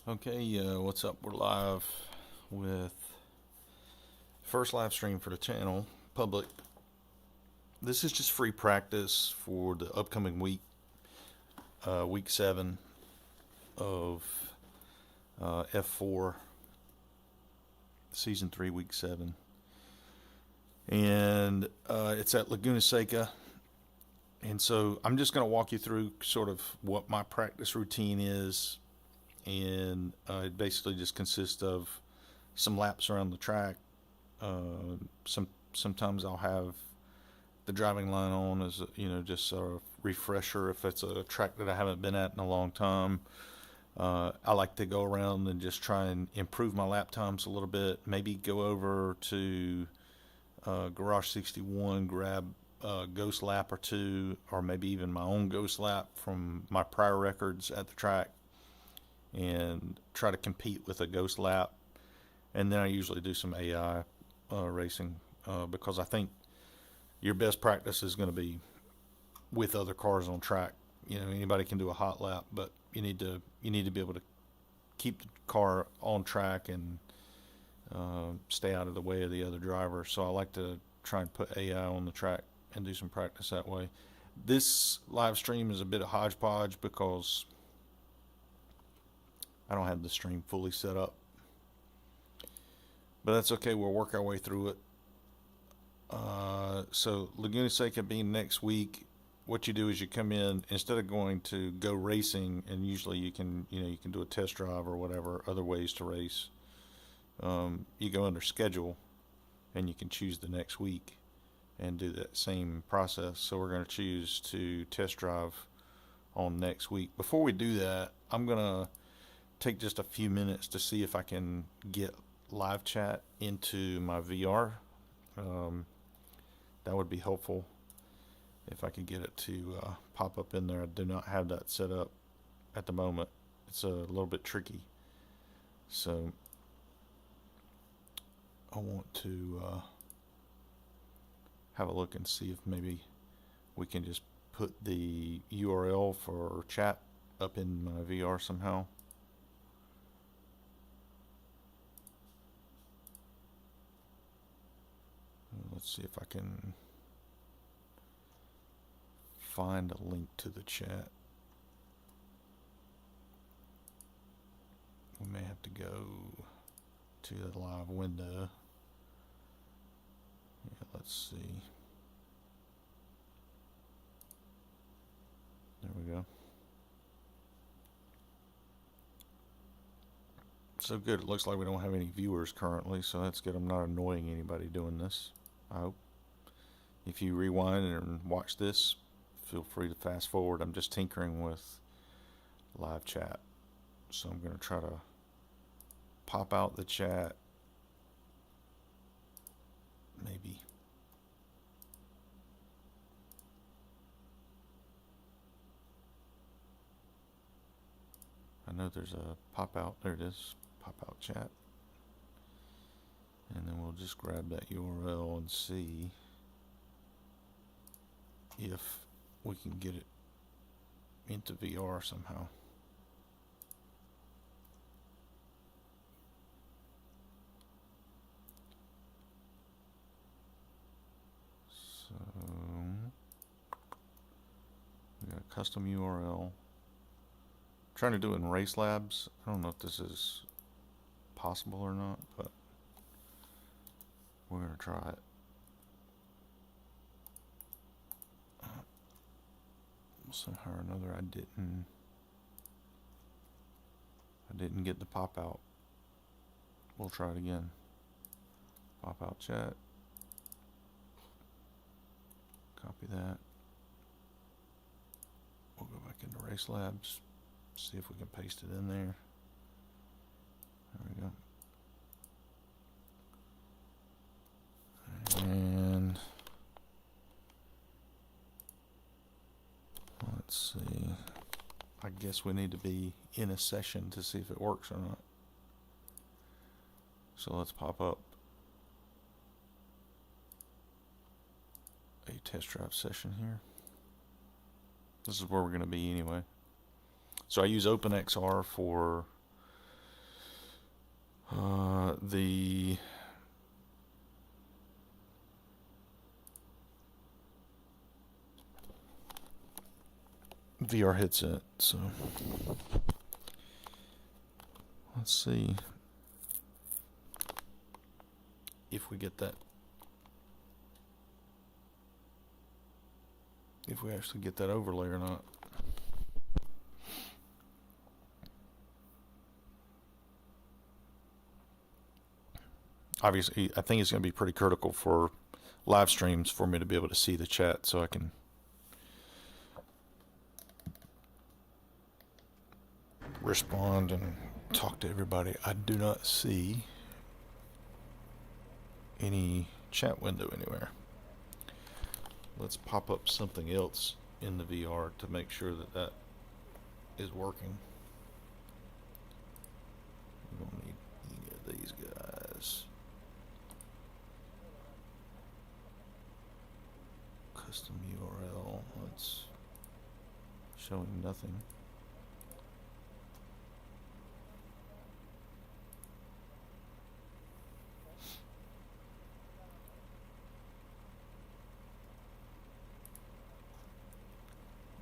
Okay, what's up? We're live with first live stream for the channel, public. This is just free practice for the upcoming week, week 7 of F4, season 3, week 7. And it's at Leguna, Seca. And so I'm just going to walk you through sort of what my practice routine is. And it basically just consists of some laps around the track. Sometimes I'll have the driving line on as just a refresher if it's a track that I haven't been at in a long time. I like to go around and just try and improve my lap times a little bit. Maybe go over to Garage 61, grab a ghost lap or two, or maybe even my own ghost lap from my prior records at the track, and try to compete with a ghost lap. And then I usually do some AI racing because I think your best practice is going to be with other cars on track. Anybody can do a hot lap, but you need to be able to keep the car on track and stay out of the way of the other driver. So I like to try and put AI on the track and do some practice that way. This live stream is a bit of hodgepodge because I don't have the stream fully set up, but that's okay. We'll work our way through it. So Laguna Seca being next week, what you do is you come in, instead of going to go racing, and usually you can do a test drive or whatever other ways to race. You go under schedule, and you can choose the next week and do that same process. So we're going to choose to test drive on next week. Before we do that, I'm going to take just a few minutes to see if I can get live chat into my VR. That would be helpful if I could get it to pop up in there. I do not have that set up at the moment. It's a little bit tricky. So I want to have a look and see if maybe we can just put the URL for chat up in my VR somehow. Let's see if I can find a link to the chat. We may have to go to the live window. Yeah, let's see. There we go. So good. It looks like we don't have any viewers currently, so that's good. I'm not annoying anybody doing this, I hope. If you rewind and watch this, feel free to fast forward. I'm just tinkering with live chat. So I'm going to try to pop out the chat. Maybe. I know there's a pop out. There it is. Pop out chat. And then we'll just grab that URL and see if we can get it into VR somehow. So we got a custom URL. Trying to do it in Race Labs. I don't know if this is possible or not, but we're going to try it. Somehow or another I didn't get the pop out. We'll try it again. Pop out chat. Copy that. We'll go back into Race Labs. See if we can paste it in there. There we go. And let's see. I guess we need to be in a session to see if it works or not. So let's pop up a test drive session here. This is where we're going to be anyway. So I use OpenXR for The VR headset. So let's see if we get that. If we actually get that overlay or not. Obviously, I think it's going to be pretty critical for live streams for me to be able to see the chat so I can respond and talk to everybody. I do not see any chat window anywhere. Let's pop up something else in the VR to make sure that that is working. We don't need any of these guys. Custom URL. That's showing nothing.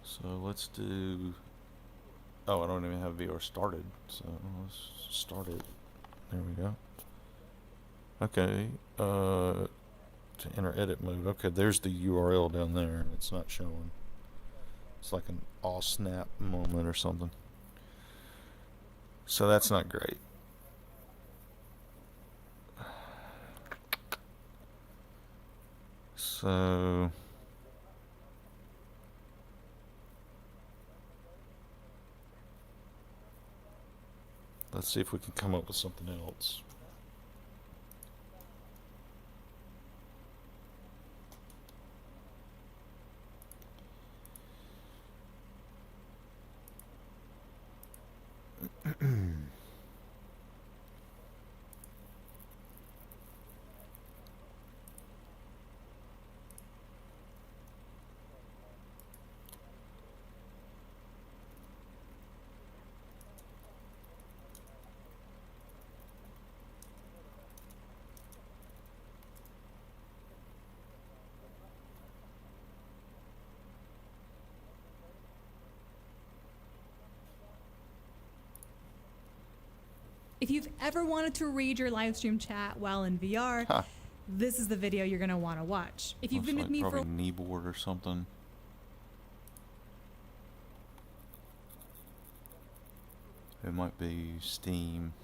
So let's do. Oh, I don't even have VR started. So let's start it. There we go. Okay. To enter edit mode. Okay, there's the URL down there. It's not showing. It's like an all snap moment or something. So that's not great. So let's see if we can come up with something else. If you've ever wanted to read your live stream chat while in VR, this is the video you're going to want to watch. If you've been with me for kneeboard or something. It might be Steam.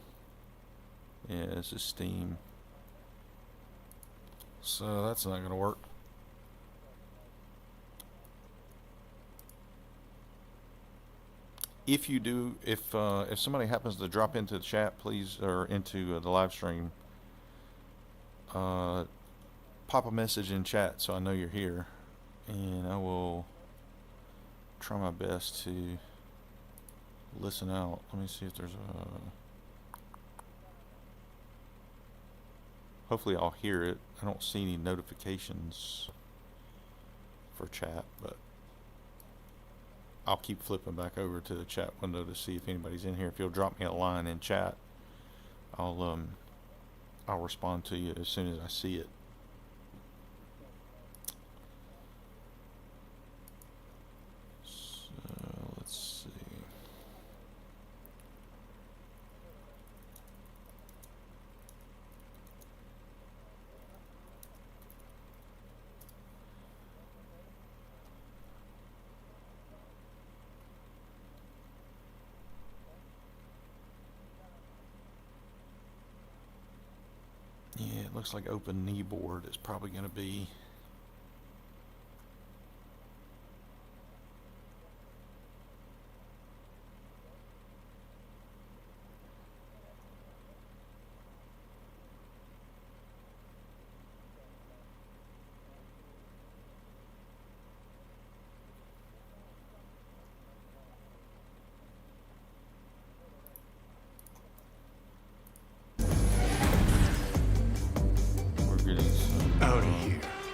Yeah, this is Steam. So that's not going to work. If you do, if somebody happens to drop into the chat, please, or into the live stream, pop a message in chat so I know you're here, and I will try my best to listen out. Let me see if there's a. Hopefully I'll hear it. I don't see any notifications for chat, but I'll keep flipping back over to the chat window to see if anybody's in here. If you'll drop me a line in chat, I'll respond to you as soon as I see it. So let's see. Yeah, it looks like open kneeboard is probably going to be.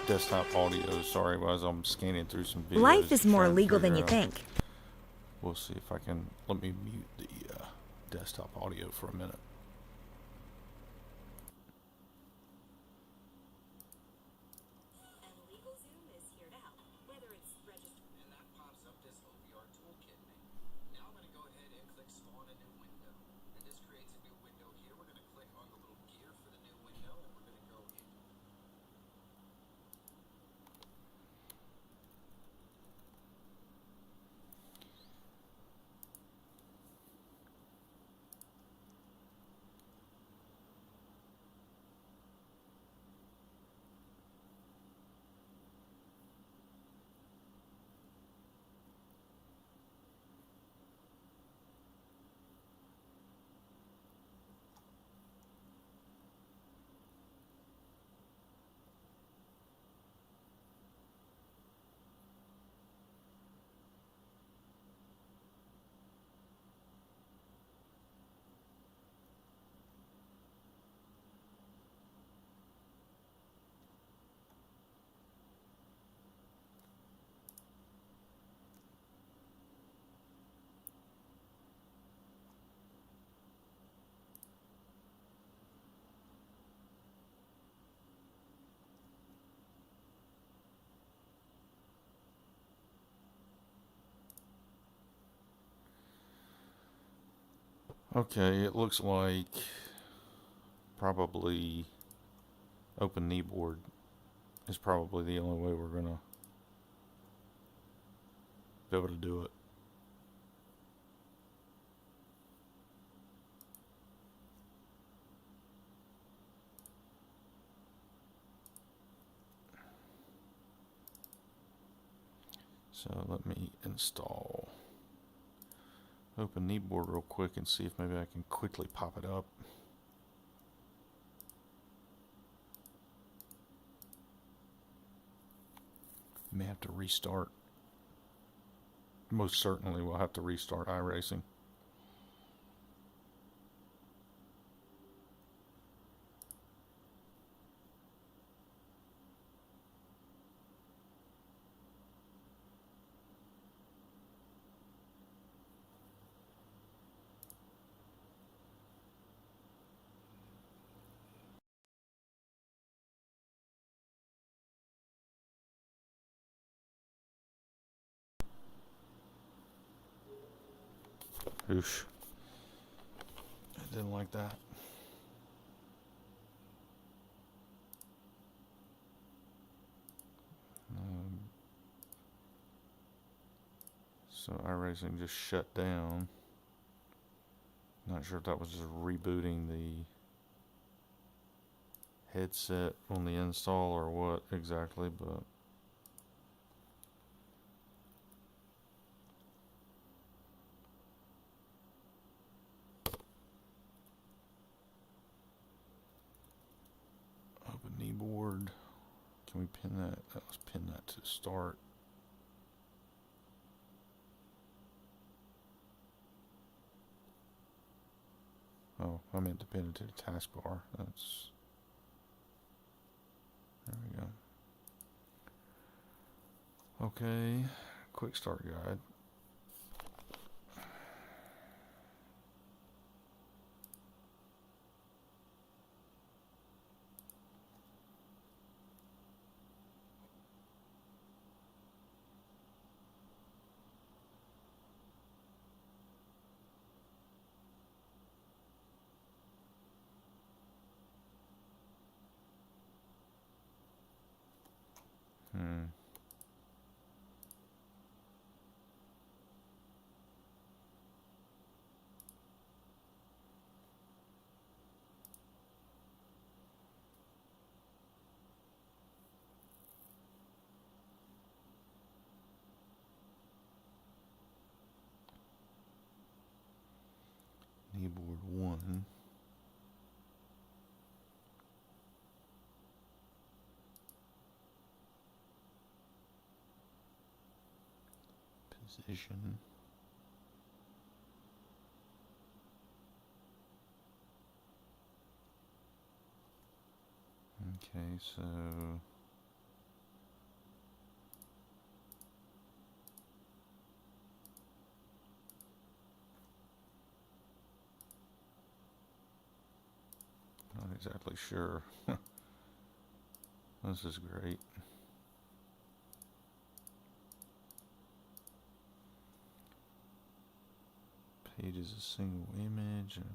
Desktop audio. Sorry, as I'm scanning through some videos. Life is more legal than you think. We'll see if I can. Let me mute the desktop audio for a minute. Okay, it looks like probably open kneeboard is probably the only way we're gonna be able to do it. So let me install open kneeboard real quick and see if maybe I can quickly pop it up. May have to restart. Most certainly we'll have to restart iRacing. Oosh. I didn't like that. So iRacing just shut down. Not sure if that was just rebooting the headset on the install or what exactly, but open kneeboard. Can we pin that? Let's pin that to start. Oh, I meant to pin it to the taskbar. That's, there we go. Okay, quick start guide. Kneeboard 1. Position. Okay, so not exactly sure. This is great. Page is a single image and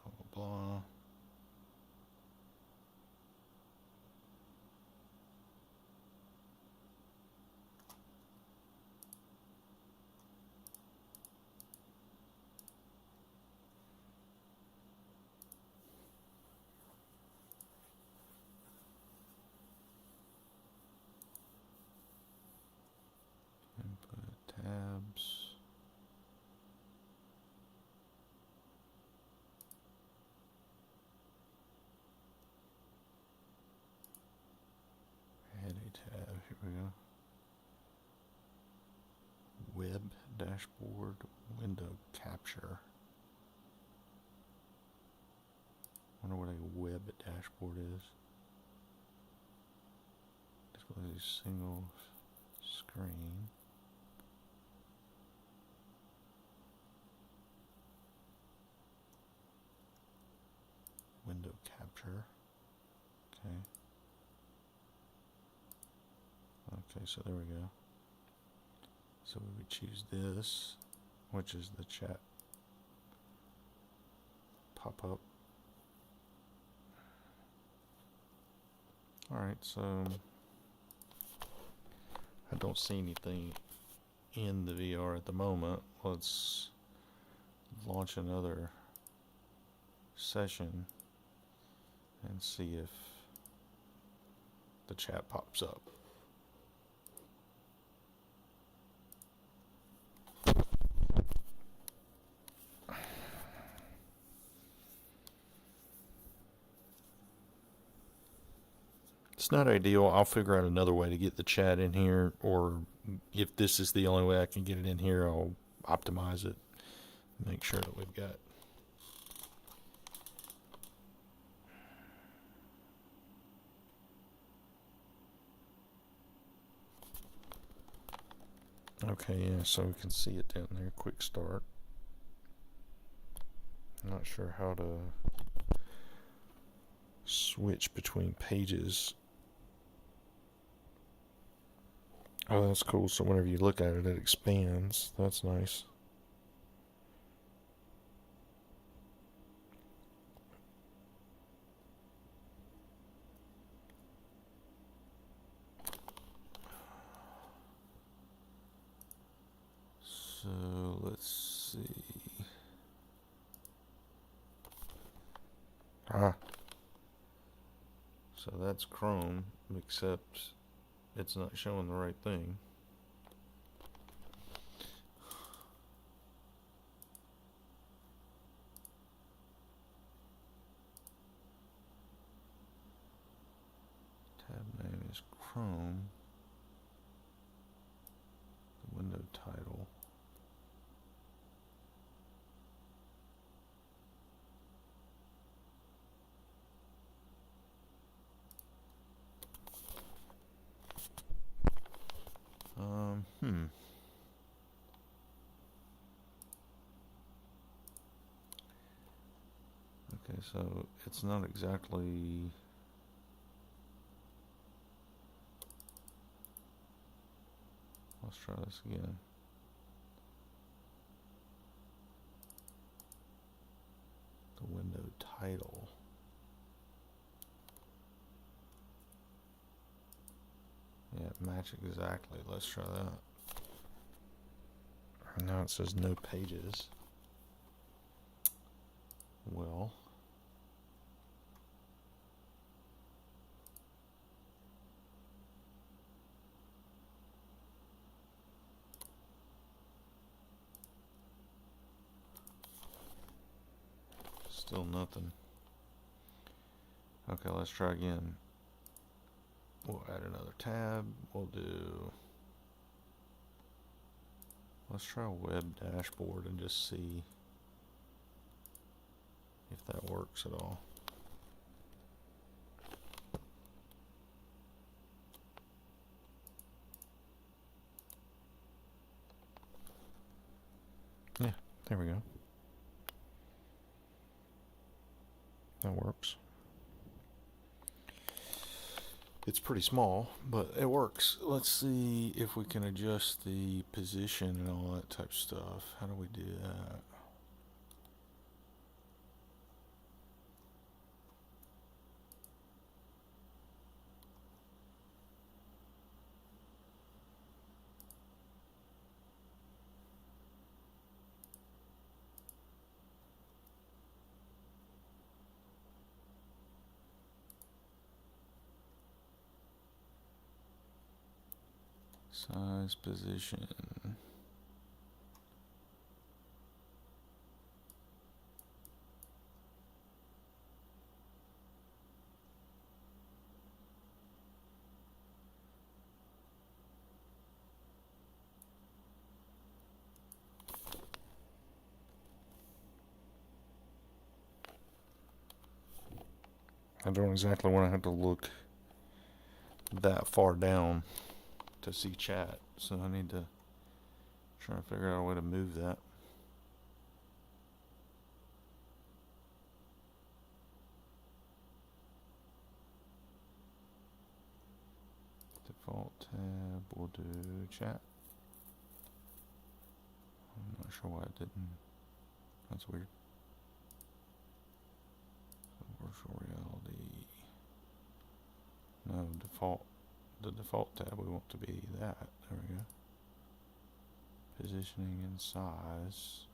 blah blah blah. Input tabs. Add a tab. Here we go. Web dashboard window capture. Wonder what a web dashboard is. Displays a single screen. Window capture. Okay. Okay, so there we go. So we would choose this, which is the chat pop up. Alright, so I don't see anything in the VR at the moment. Let's launch another session and see if the chat pops up. It's not ideal. I'll figure out another way to get the chat in here, or if this is the only way I can get it in here, I'll optimize it. Make sure that we've got okay, yeah, so we can see it down there. Quick start. I'm not sure how to switch between pages. Oh, that's cool. So whenever you look at it, it expands. That's nice. So let's see. So that's Chrome, except it's not showing the right thing. Tab name is Chrome. The window title. Okay, so it's not exactly. Let's try this again. The window title. Yeah, match exactly. Let's try that. And now it says no pages. Well, still nothing. Okay, let's try again. We'll add another tab. Let's try a web dashboard and just see if that works at all. Yeah, there we go. That works. It's pretty small, but it works. Let's see if we can adjust the position and all that type of stuff. How do we do that? Size, position. I don't exactly want to have to look that far down to see chat, so I need to try and figure out a way to move that. Default tab, we'll do chat. I'm not sure why it didn't. That's weird. Virtual reality. No, default. The default tab, we want to be that. There we go. Positioning and size.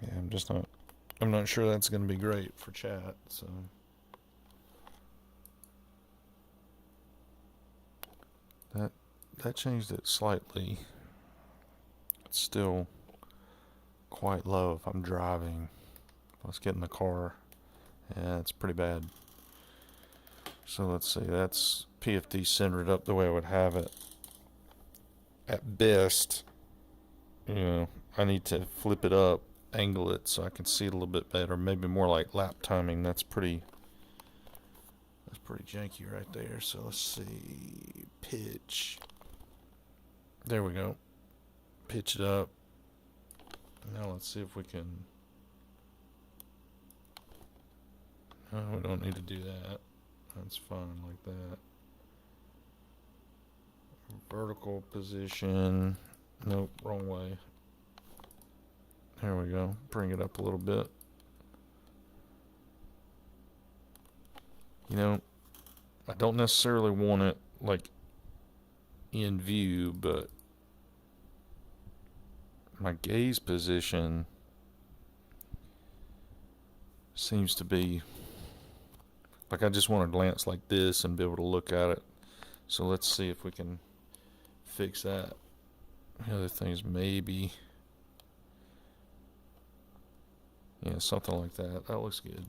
Yeah, I'm not sure that's going to be great for chat, so. That changed it slightly. It's still quite low if I'm driving. Let's get in the car. Yeah, it's pretty bad. So let's see, that's PFD centered up the way I would have it. At best, I need to flip it up, angle it so I can see it a little bit better. Maybe more like lap timing. That's pretty janky right there. So let's see, pitch. There we go. Pitch it up. Now let's see if we can. No, we don't need to do that. That's fine like that. Vertical position. Nope, wrong way. There we go. Bring it up a little bit. I don't necessarily want it like in view, but my gaze position seems to be like I just want to glance like this and be able to look at it. So let's see if we can fix that. The other things maybe, yeah, something like that. That looks good.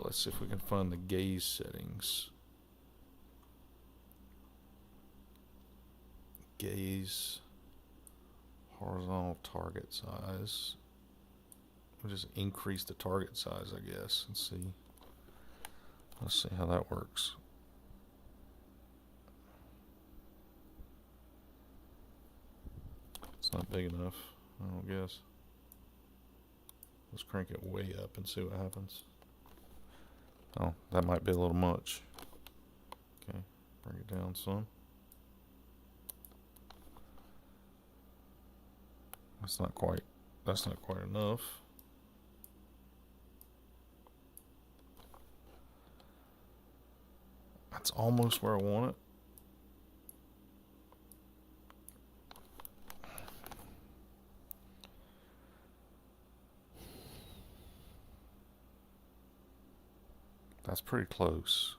Let's see if we can find the gaze settings. Gaze, horizontal target size. We'll just increase the target size, I guess, and see. Let's see how that works. It's not big enough, I don't guess. Let's crank it way up and see what happens. Oh, that might be a little much. Okay, bring it down some. That's not quite enough. That's almost where I want it. That's pretty close.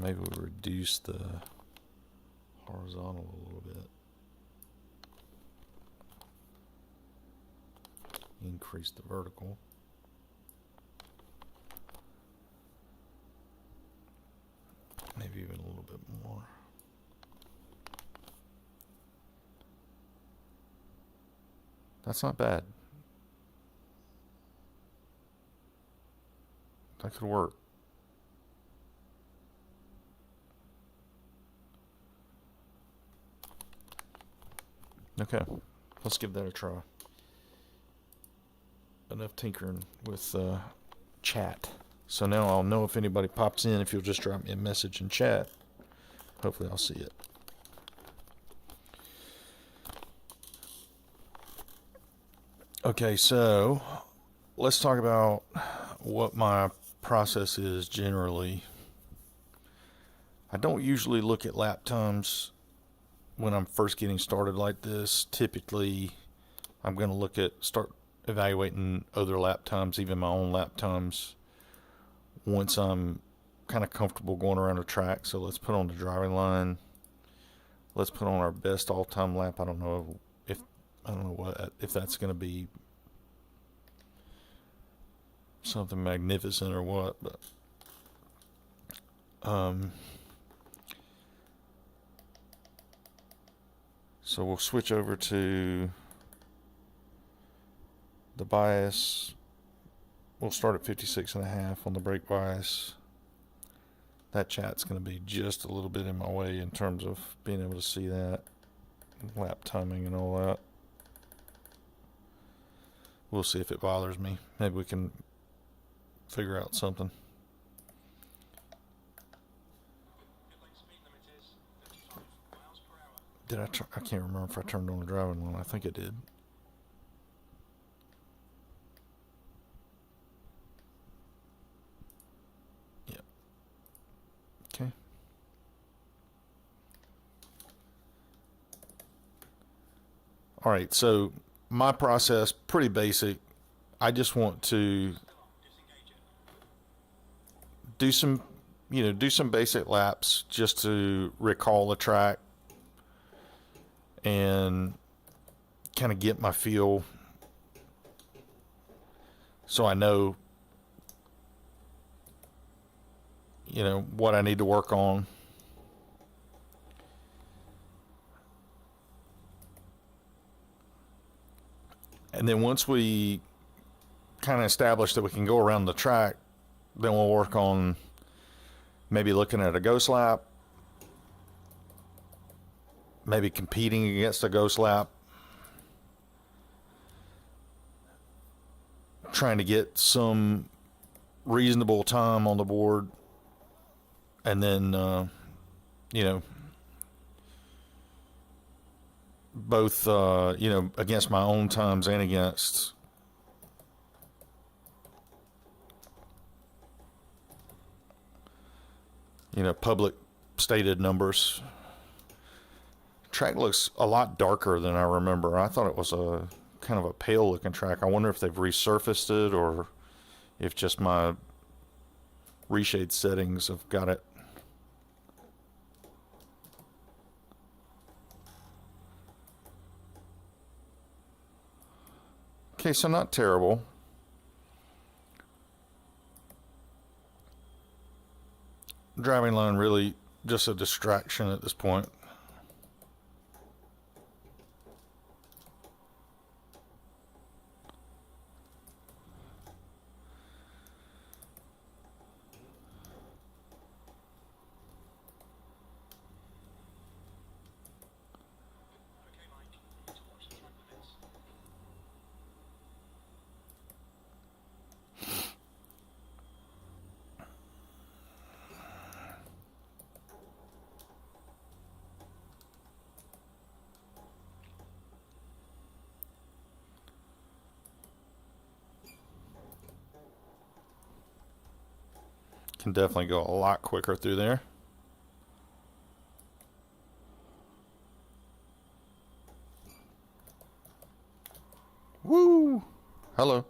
Maybe we'll reduce the horizontal a little bit. Increase the vertical. Maybe even a little bit more. That's not bad. That could work. Okay, let's give that a try. Enough tinkering with chat. So now I'll know if anybody pops in. If you'll just drop me a message in chat, hopefully I'll see it. Okay, so let's talk about what my process is generally. I don't usually look at lap times when I'm first getting started like this. Typically, I'm going to start evaluating other lap times, even my own lap times, once I'm kind of comfortable going around a track. So let's put on the driving line. Let's put on our best all-time lap. I don't know if that's going to be something magnificent or what, but So we'll switch over to the bias. We'll start at 56.5 on the brake bias. That chat's going to be just a little bit in my way in terms of being able to see that. Lap timing and all that. We'll see if it bothers me. Maybe we can figure out something. Did I can't remember if I turned on the driving one. I think I did. Yep. Okay. All right, so my process, pretty basic. I just want to do some basic laps just to recall the track and kind of get my feel so I know, what I need to work on. And then once we kind of establish that we can go around the track, then we'll work on maybe looking at a ghost lap, maybe competing against a ghost lap, trying to get some reasonable time on the board, and then, both, against my own times and against public stated numbers. Track looks a lot darker than I remember. I thought it was a kind of a pale looking track. I wonder if they've resurfaced it or if just my reshade settings have got it. Okay, so not terrible. Driving line really just a distraction at this point. Can definitely go a lot quicker through there. Woo! Hello.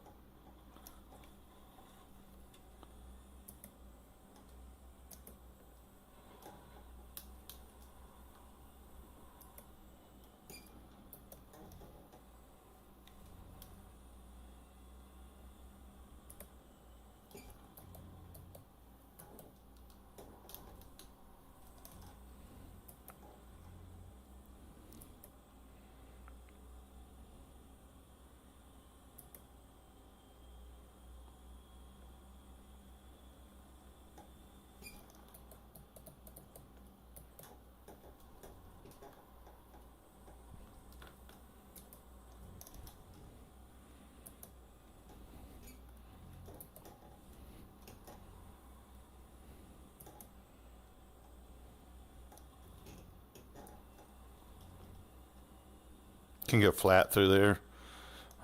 Can go flat through there.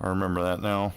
I remember that now.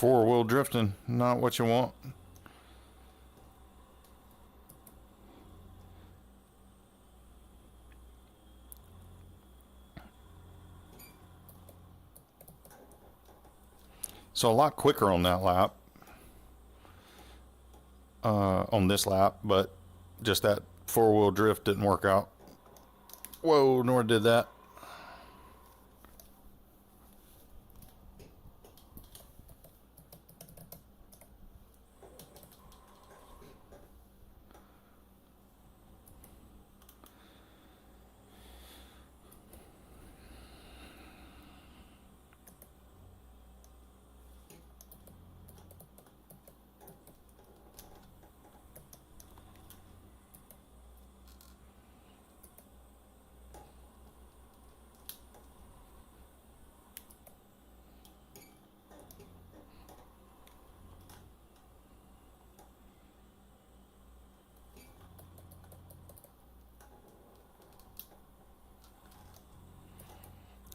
Four-wheel drifting, not what you want. So a lot quicker on that lap, on this lap, but just that four-wheel drift didn't work out. Whoa, nor did that.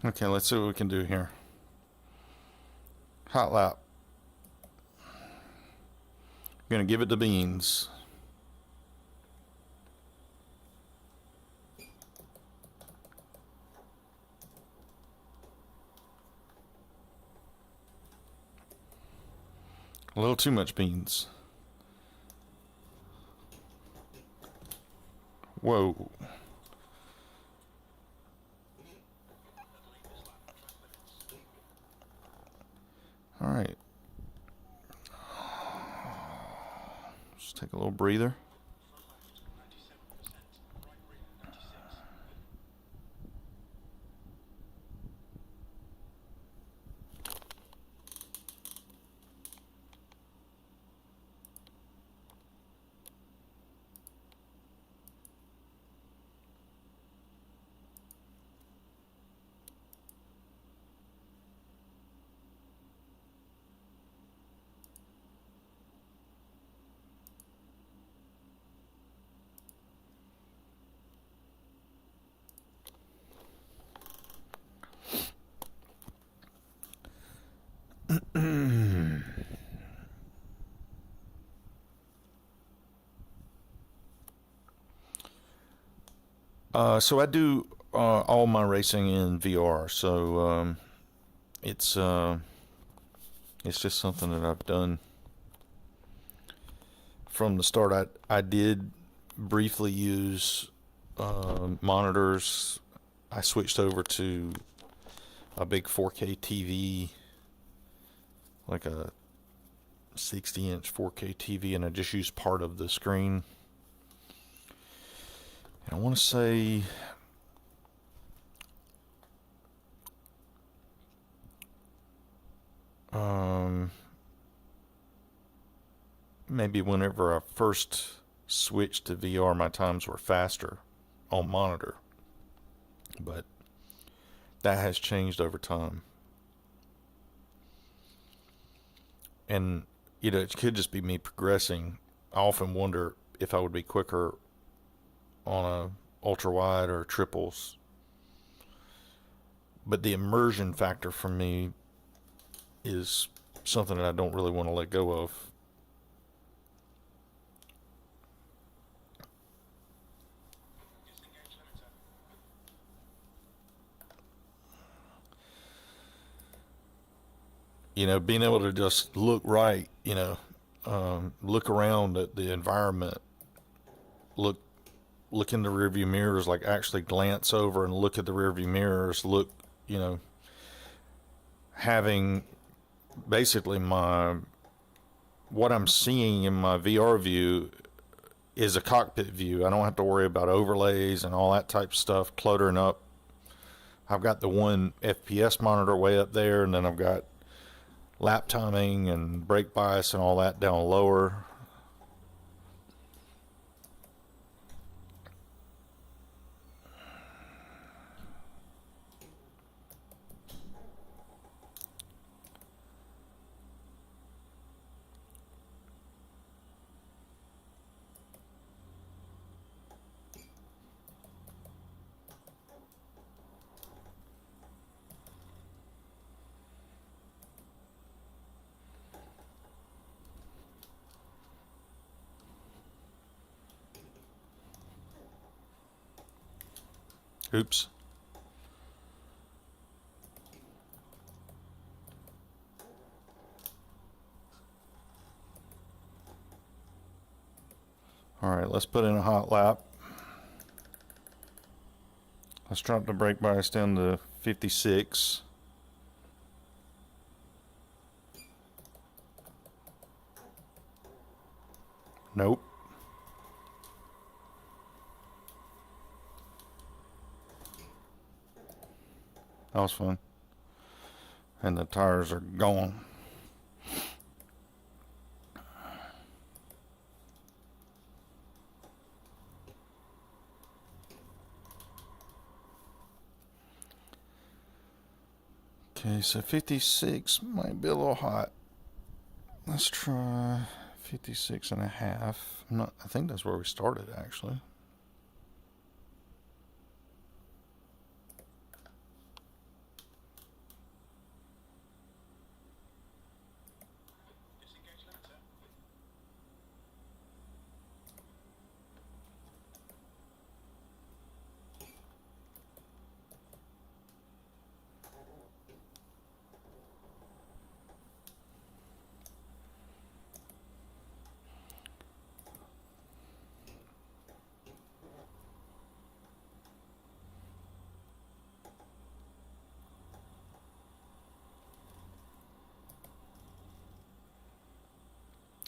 Okay, let's see what we can do here. Hot lap. Gonna give it the beans. A little too much beans. Whoa. All right. Just take a little breather. So I do all my racing in VR. So it's just something that I've done from the start. I did briefly use monitors. I switched over to a big 4K TV, like a 60-inch 4K TV, and I just used part of the screen. And I want to say maybe whenever I first switched to VR, my times were faster on monitor, but that has changed over time. And it could just be me progressing. I often wonder if I would be quicker on a ultra wide or triples, but the immersion factor for me is something that I don't really want to let go of. Being able to just look right, look around at the environment, look in the rearview mirrors, like actually glance over and look at the rearview mirrors, having basically what I'm seeing in my VR view is a cockpit view. I don't have to worry about overlays and all that type of stuff cluttering up. I've got the one FPS monitor way up there, and then I've got lap timing and brake bias and all that down lower. Oops. All right, let's put in a hot lap. Let's drop the brake bias down to 56. Nope. That was fun. And the tires are gone. Okay, so 56 might be a little hot. Let's try 56 and a half. I think that's where we started actually.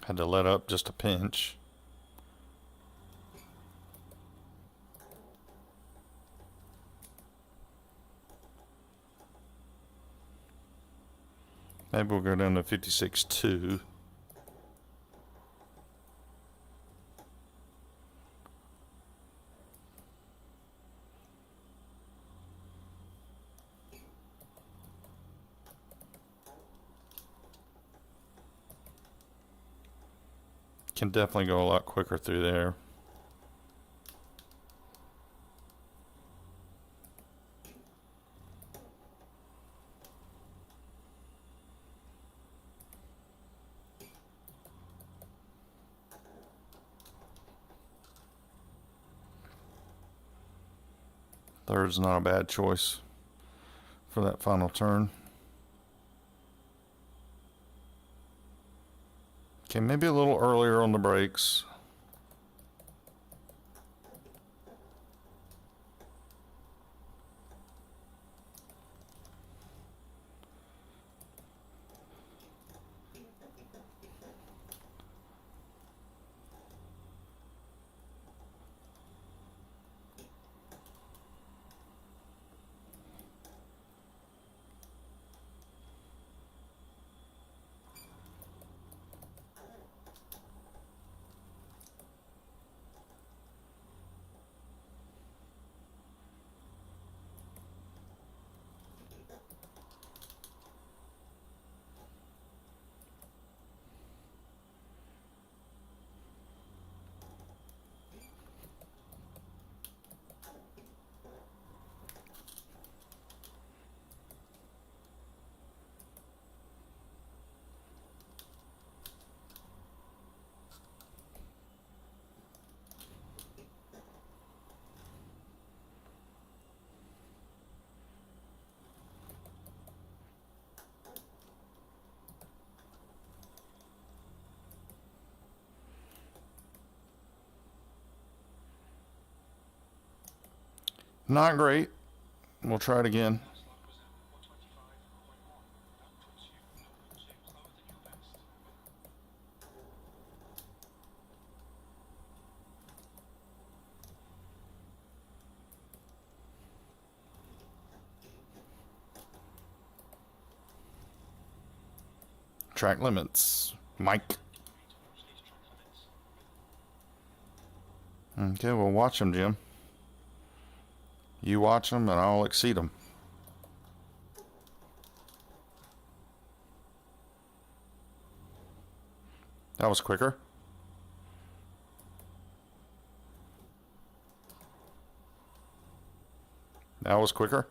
Had to let up just a pinch. Maybe we'll go down to 56.2. Can definitely go a lot quicker through there. Third's not a bad choice for that final turn. Okay, maybe a little earlier on the brakes. Not great. We'll try it again. Track limits. Mike. Okay, well, watch them, Jim. You watch them, and I'll exceed them. That was quicker. That was quicker.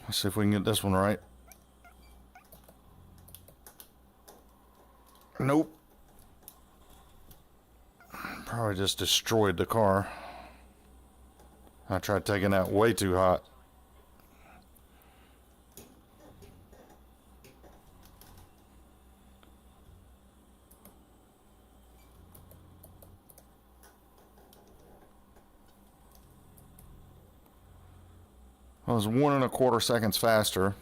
Let's see if we can get this one right. Nope. Probably just destroyed the car. I tried taking that way too hot. I was 1.25 seconds faster.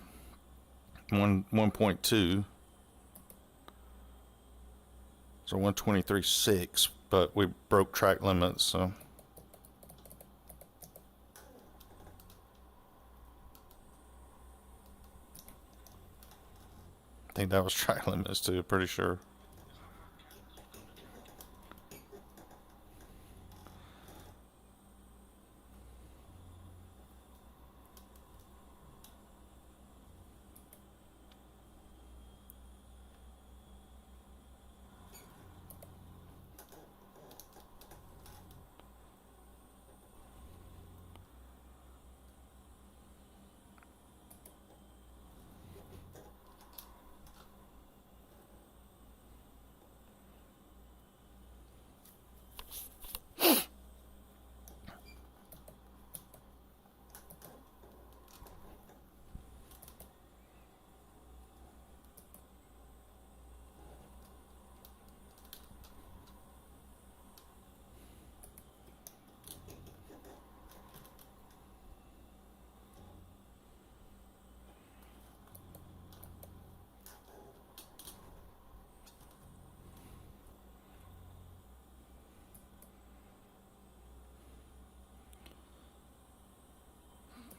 1.2. So 1:23.6, but we broke track limits, so. I think that was track limits too, pretty sure.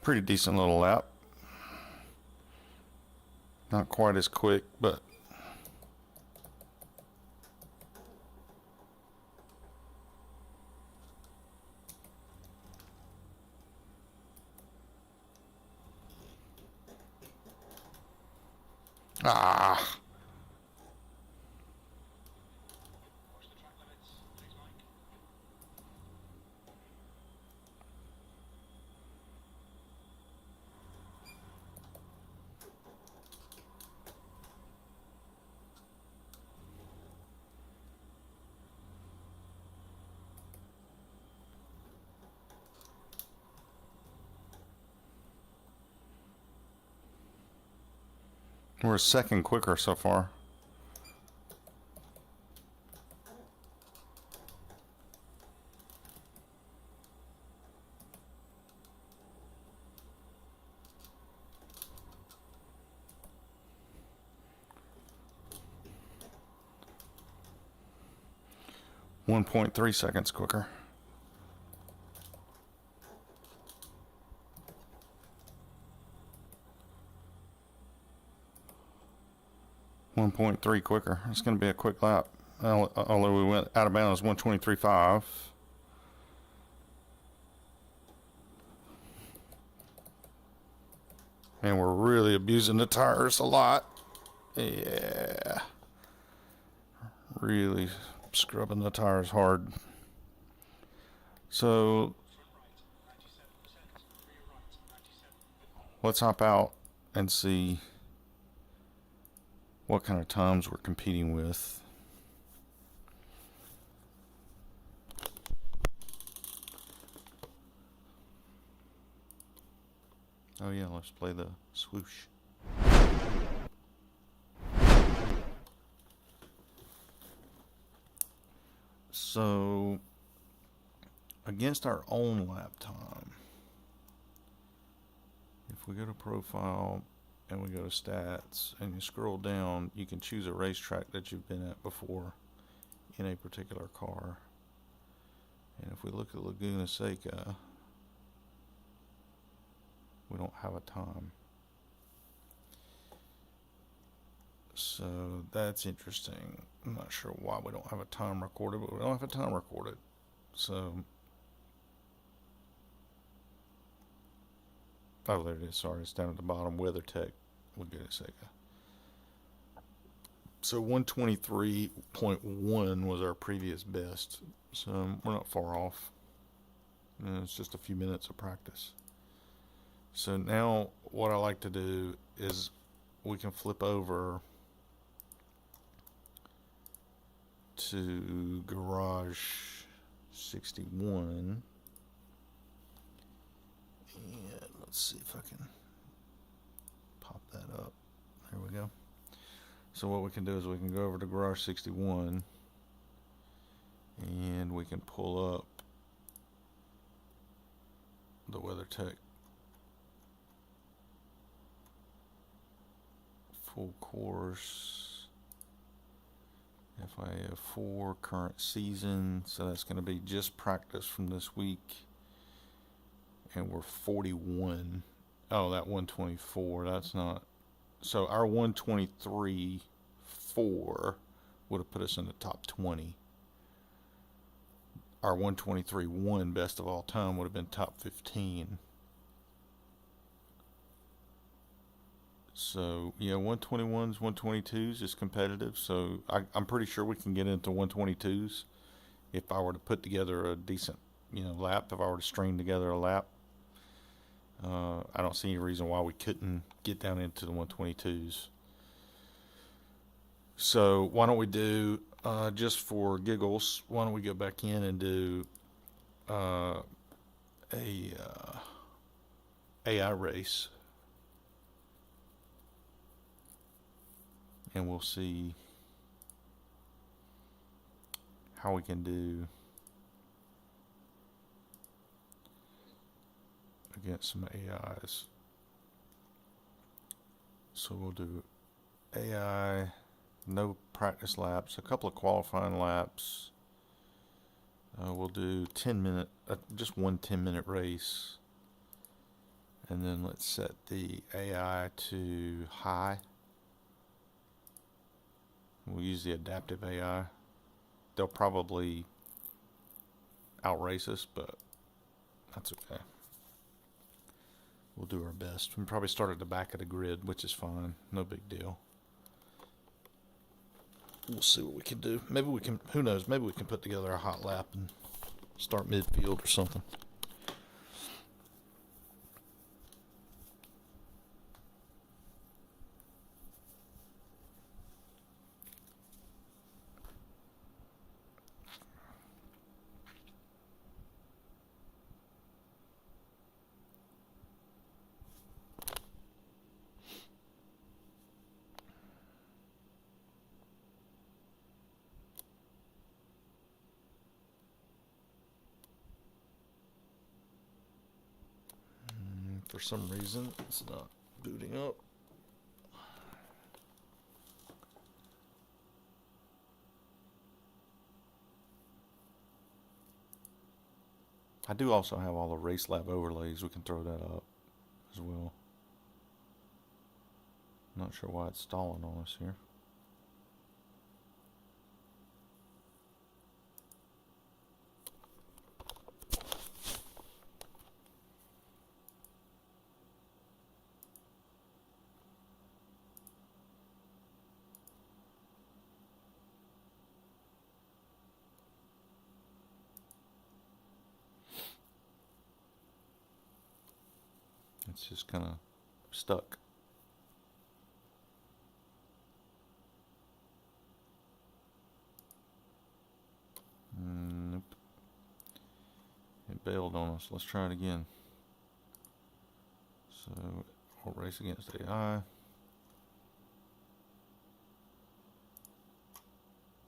Pretty decent little lap. Not quite as quick, but ah. We're a second quicker so far. One 1.3 seconds quicker. One 1.3 quicker. It's going to be a quick lap. Although we went out of bounds 1:23.5. And we're really abusing the tires a lot. Yeah. Really scrubbing the tires hard. So let's hop out and see what kind of times we're competing with. Oh yeah, let's play the swoosh. So against our own lap time, if we go to profile and we go to stats and you scroll down, you can choose a racetrack that you've been at before in a particular car. And if we look at Leguna Seca, we don't have a time. So that's interesting. I'm not sure why we don't have a time recorded, but we don't have a time recorded. So, oh, there it is. Sorry, it's down at the bottom. WeatherTech. We'll get a second. So 1:23.1 was our previous best. So we're not far off. And it's just a few minutes of practice. So now what I like to do is we can flip over to Garage 61. And let's see if I can pop that up. There we go. So what we can do is we can go over to Garage 61 and we can pull up the WeatherTech full course FIA 4 current season. So that's going to be just practice from this week, and we're 41. Oh, that 124, that's not. So our 123.4 would have put us in the top 20. Our 123.1 best of all time would have been top 15. So yeah, 121s, 122s is competitive. So I'm pretty sure we can get into 122s if I were to put together a decent, lap. If I were to string together a lap, I don't see any reason why we couldn't get down into the 122s. So why don't we do, just for giggles, why don't we go back in and do a AI race, and we'll see how we can do against some AIs. So we'll do AI, no practice laps, a couple of qualifying laps. We'll do 10-minute, just one 10-minute race. And then let's set the AI to high. We'll use the adaptive AI. They'll probably outrace us, but that's okay. We'll do our best. We probably start at the back of the grid, which is fine. No big deal. We'll see what we can do. Maybe we can, who knows, maybe we can put together a hot lap and start midfield or something. For some reason, it's not booting up. I do also have all the race lab overlays. We can throw that up as well. Not sure why it's stalling on us here. It's just kind of stuck. Nope. It bailed on us. Let's try it again. So we'll race against AI.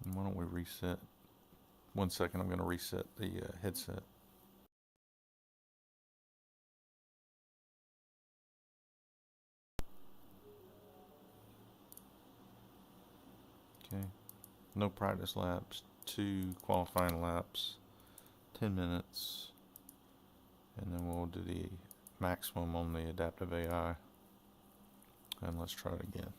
And why don't we reset? 1 second, I'm going to reset the headset. Okay, no practice laps, 2 qualifying laps, 10 minutes, and then we'll do the maximum on the adaptive AI, and let's try it again.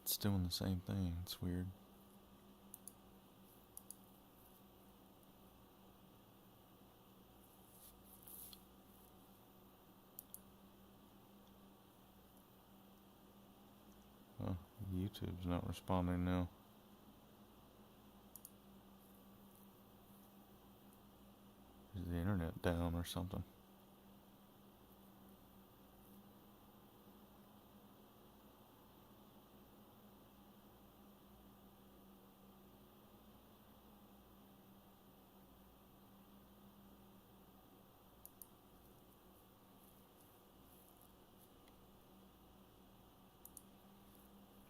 It's doing the same thing. It's weird. Oh, YouTube's not responding now. Is the internet down or something?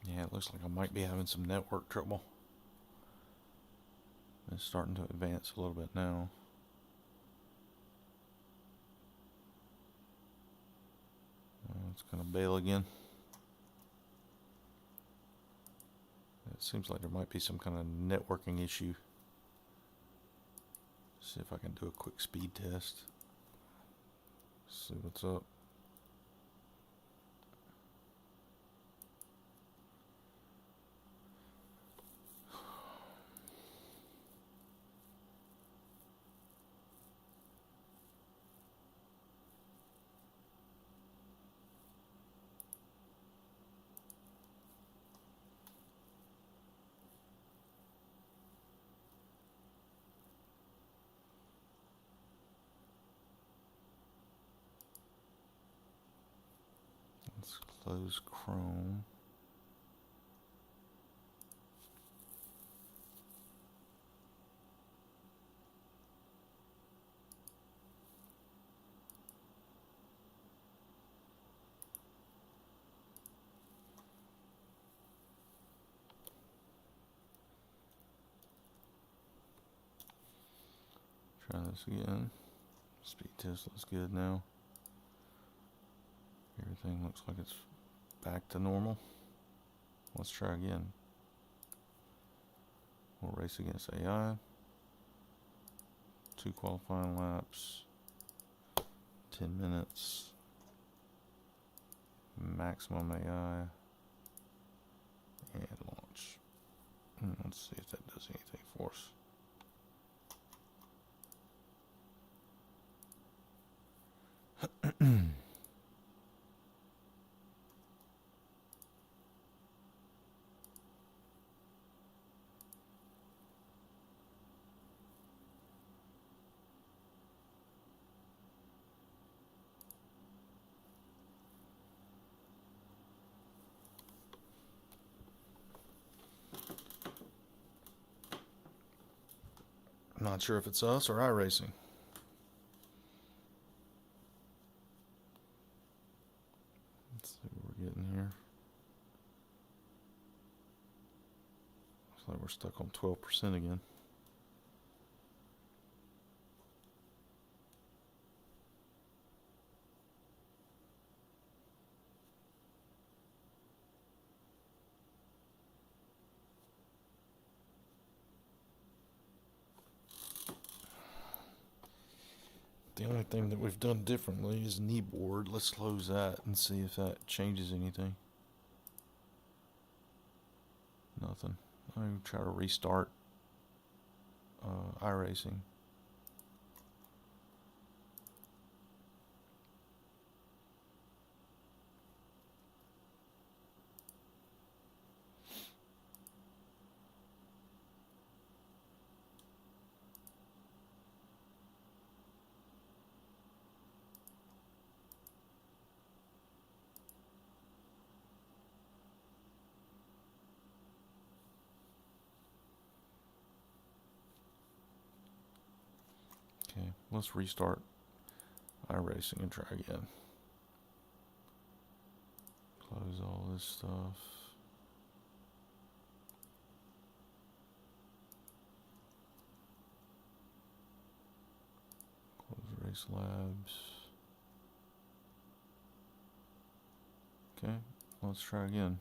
Yeah, it looks like I might be having some network trouble. It's starting to advance a little bit now. It's going to bail again. It seems like there might be some kind of networking issue. See if I can do a quick speed test. See what's up. Let's close Chrome. Try this again. Speed test looks good now. Everything looks like it's back to normal. Let's try again. We'll race against AI. 2 qualifying laps. 10 minutes. Maximum AI. And launch. Let's see if that does anything for us. I'm not sure if it's us or iRacing. Let's see what we're getting here. Looks like we're stuck on 12% again. The only thing that we've done differently is kneeboard. Let's close that and see if that changes anything. Nothing. I'm going to try to restart iRacing. Okay, let's restart iRacing and try again. Close all this stuff. Close Race Labs. Okay, let's try again.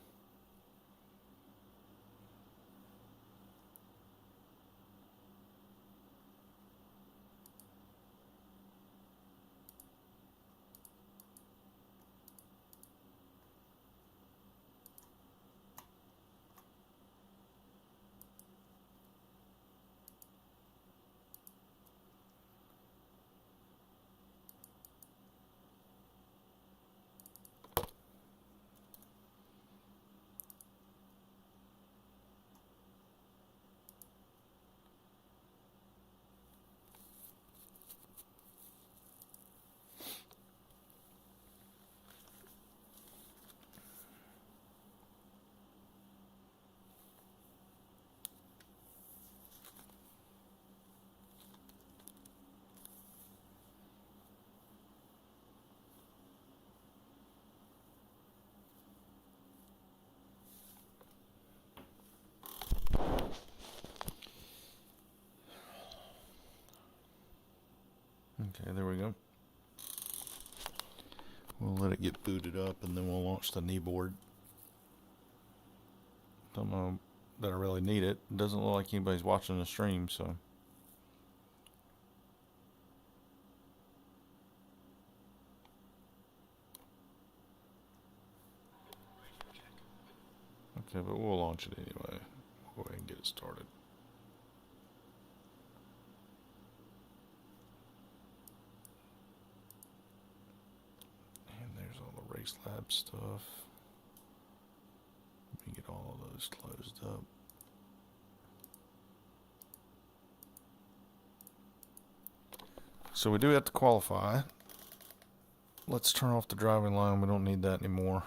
Okay, there we go. We'll let it get booted up and then we'll launch the kneeboard. Don't know that I really need it. It doesn't look like anybody's watching the stream, so. Okay, but we'll launch it anyway. We'll go ahead and get it started. And there's all the Race Lab stuff. Let me get all of those closed up. So we do have to qualify. Let's turn off the driving line. We don't need that anymore.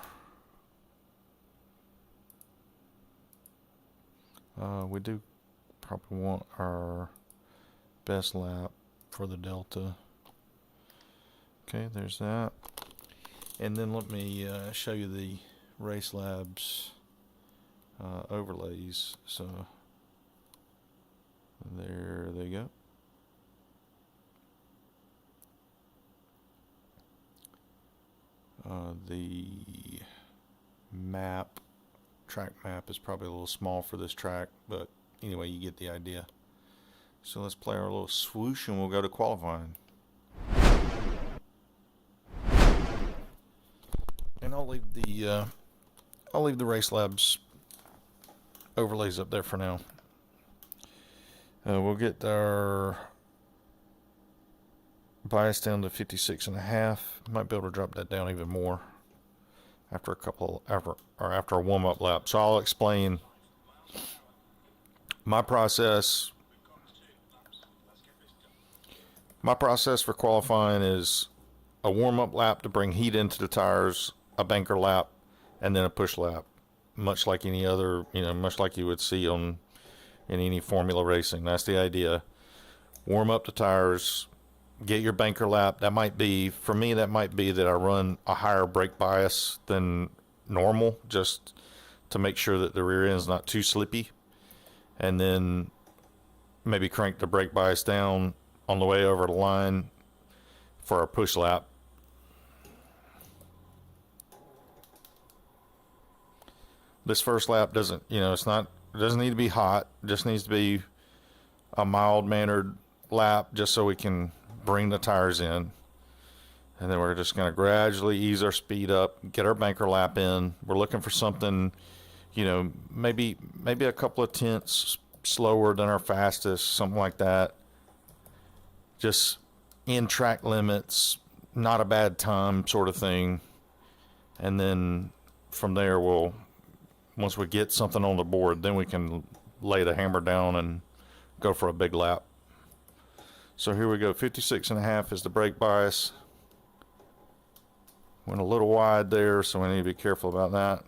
We do probably want our best lap for the Delta. Okay, there's that. And then let me show you the Race Labs overlays. So there they go. The map, track map, is probably a little small for this track, but anyway, you get the idea. So let's play our little swoosh and we'll go to qualifying. And I'll leave the Race Labs overlays up there for now. We'll get our bias down to 56.5. Might be able to drop that down even more after a warm-up lap. So I'll explain my process. My process for qualifying is a warm-up lap to bring heat into the tires, a banker lap, and then a push lap, much like any other, much like you would see in any Formula racing. That's the idea. Warm up the tires, get your banker lap. That might be, for me, that might be that I run a higher brake bias than normal, just to make sure that the rear end is not too slippy. And then maybe crank the brake bias down on the way over the line for a push lap. This first lap doesn't, it doesn't need to be hot. It just needs to be a mild-mannered lap just so we can bring the tires in. And then we're just going to gradually ease our speed up, get our banker lap in. We're looking for something, maybe a couple of tenths slower than our fastest, something like that. Just in track limits, not a bad time sort of thing. And then from there, once we get something on the board, then we can lay the hammer down and go for a big lap. So here we go. 56.5 is the brake bias. Went a little wide there, so we need to be careful about that.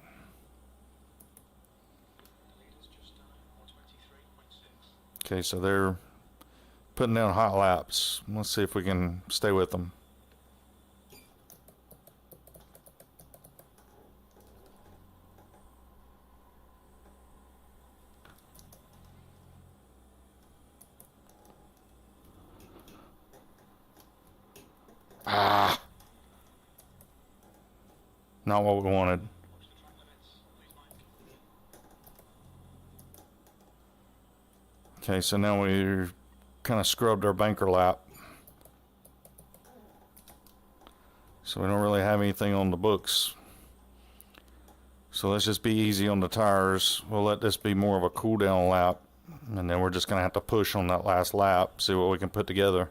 Okay, so they're putting down hot laps. Let's see if we can stay with them. Not what we wanted. Okay, so now we've kind of scrubbed our banker lap. So we don't really have anything on the books. So let's just be easy on the tires. We'll let this be more of a cool down lap. And then we're just going to have to push on that last lap, see what we can put together.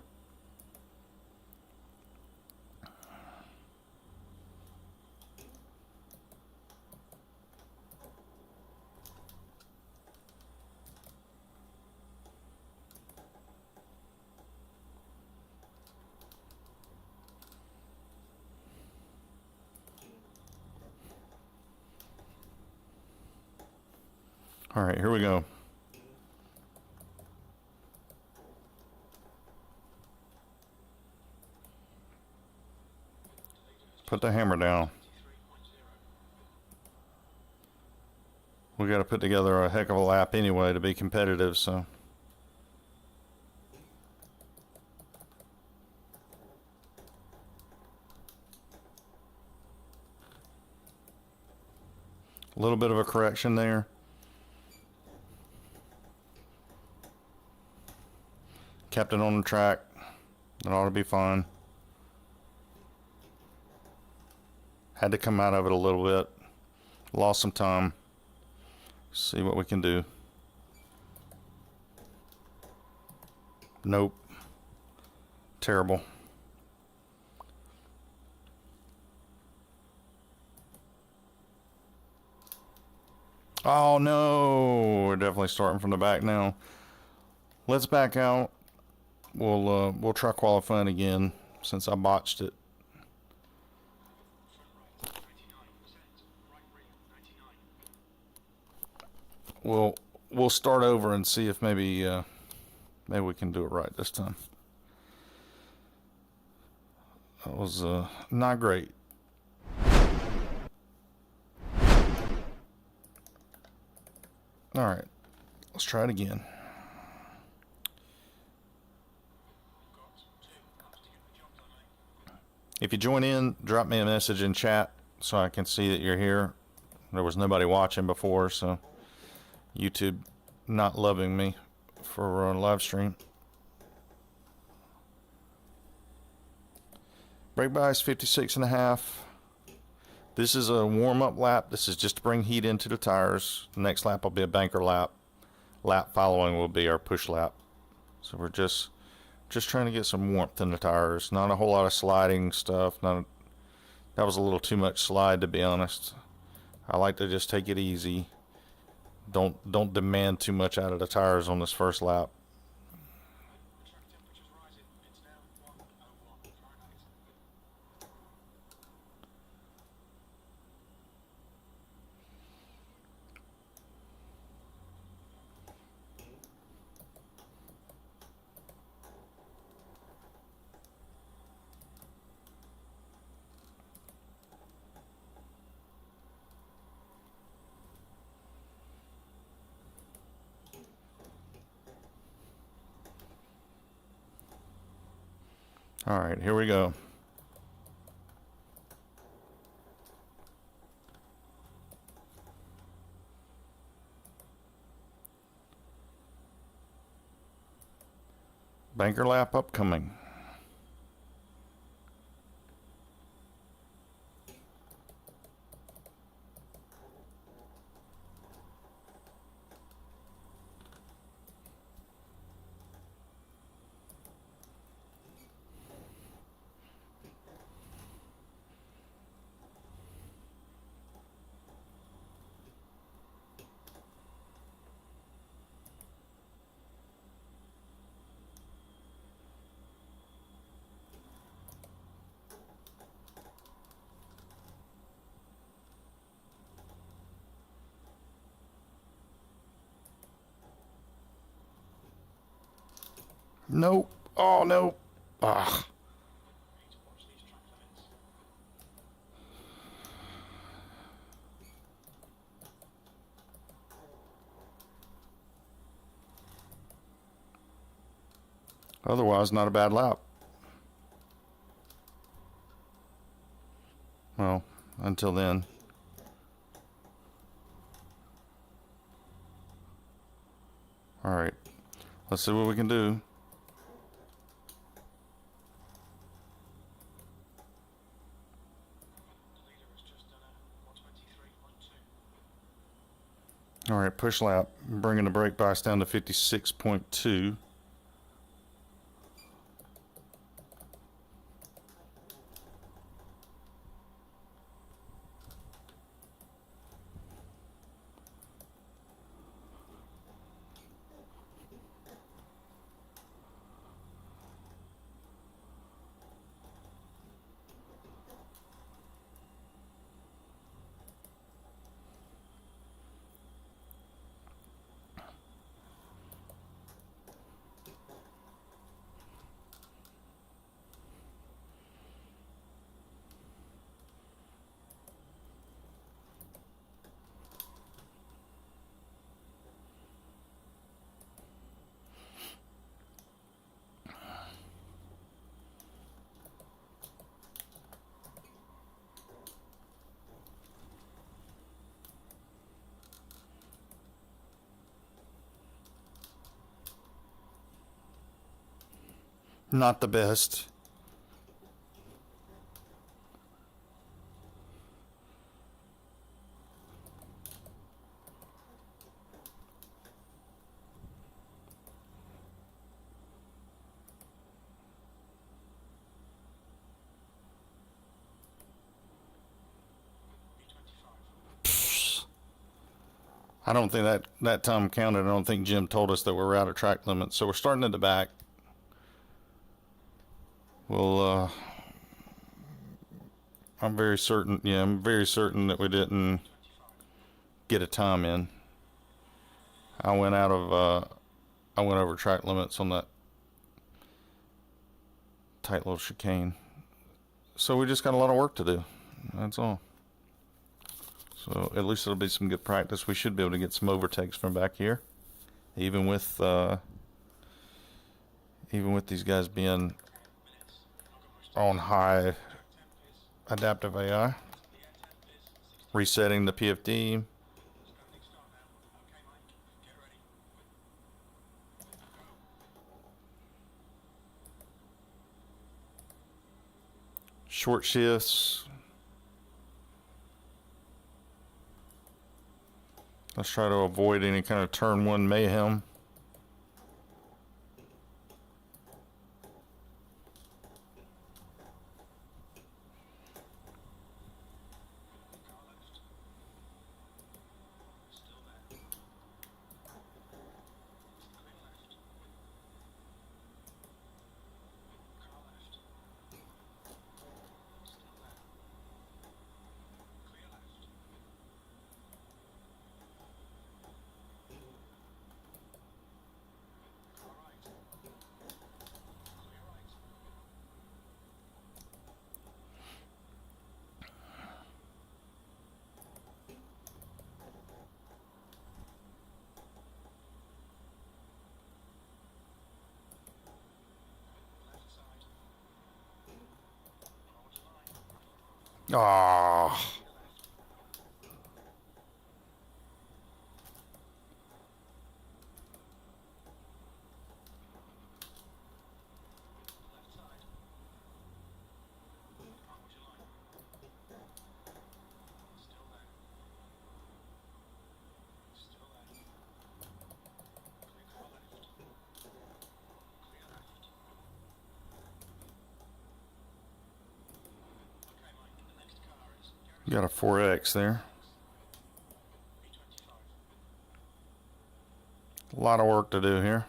All right, here we go. Put the hammer down. We got to put together a heck of a lap anyway to be competitive, so. A little bit of a correction there. Kept it on the track. It ought to be fine. Had to come out of it a little bit. Lost some time. See what we can do. Nope. Terrible. Oh no, we're definitely starting from the back now. Let's back out. We'll try qualifying again since I botched it. We'll start over and see if maybe we can do it right this time. That was not great. All right, let's try it again. If you join in, drop me a message in chat so I can see that you're here. There was nobody watching before, so YouTube not loving me for a live stream. Brake bias 56.5. This is a warm-up lap. This is just to bring heat into the tires. The next lap will be a banker lap. Lap following will be our push lap. So we're just trying to get some warmth in the tires. Not a whole lot of sliding stuff. That was a little too much slide, to be honest. I like to just take it easy. Don't demand too much out of the tires on this first lap. All right, here we go. Banker lap upcoming. Nope. Oh, no. Ah. Otherwise, not a bad lap. Well, until then. All right. Let's see what we can do. All right, push lap, bringing the brake bias down to 56.2. Not the best. I don't think that time counted. I don't think Jim told us that we were out of track limits. So we're starting at the back. Well, I'm very certain. Yeah, I'm very certain that we didn't get a time in. I went over track limits on that tight little chicane. So we just got a lot of work to do. That's all. So at least it'll be some good practice. We should be able to get some overtakes from back here, even with these guys being on high adaptive AI, resetting the PFD. Short shifts. Let's try to avoid any kind of turn one mayhem. Ah. Got a 4X there. A lot of work to do here.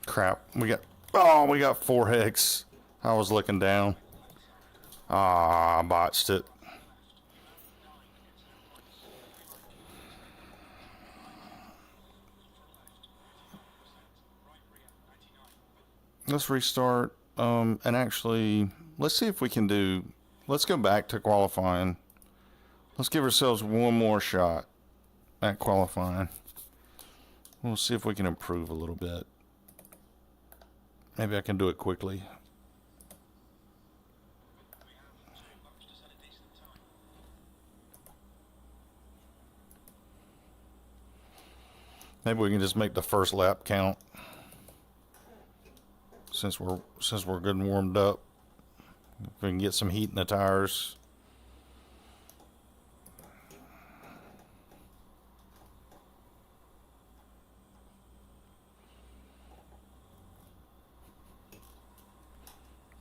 Crap. We got 4X. I was looking down. Ah, I botched it. Let's restart. And actually, let's see if we can do. Let's go back to qualifying. Let's give ourselves one more shot at qualifying. We'll see if we can improve a little bit. Maybe I can do it quickly. Maybe we can just make the first lap count. Since we're good and warmed up. If we can get some heat in the tires.